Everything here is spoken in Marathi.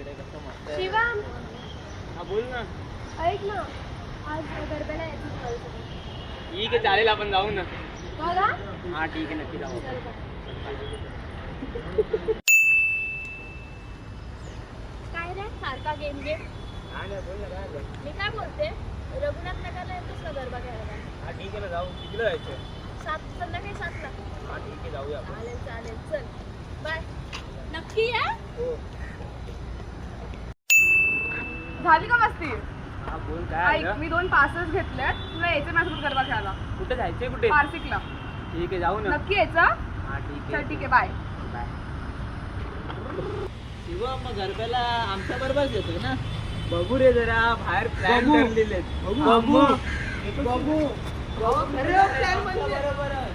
इकडे कसं मस्त आहे. शिवम हा बोल ना. ऐक ना, आज गरब्याला यायचं मला सोबत. ठीक आहे चालेल आपण जाऊ ना. बघा हा ठीक आहे नक्की जाऊ. चल बघ. काय रे सारखा गेम गेम. बोल ना काय झालं? मी काय बोलते, रघुनाथ नगरला येतोस का गरबा खेळायला? हा ठीक आहे ना जाऊ. कितीला जायचं? संध्याकाळी 7ला. हा ठीक आहे जाऊया आपण. चालेल चालेल चल बाय. नक्की या. हो. झाली का मस्ती? हा बोल काय ऐक, झालं? मी 2 पासेस घेतलेत, तुला यायचं माझ्यासोबत गरबा खेळायला. कुठे जायचंय कुठे? पार्सिकला. ठीक आहे जाऊ ना. नक्की यायचं? हा ठीक चल आहे. ठीक आहे, बाय. बाय. शिवा मग गरब्याला आमच्या बरोबर येतोय ना? बघू रे जरा बाहेर प्लॅन ठरलेले. बघू. बघू. बघू. अरे, plan म्हणजे? बरोबर आहे.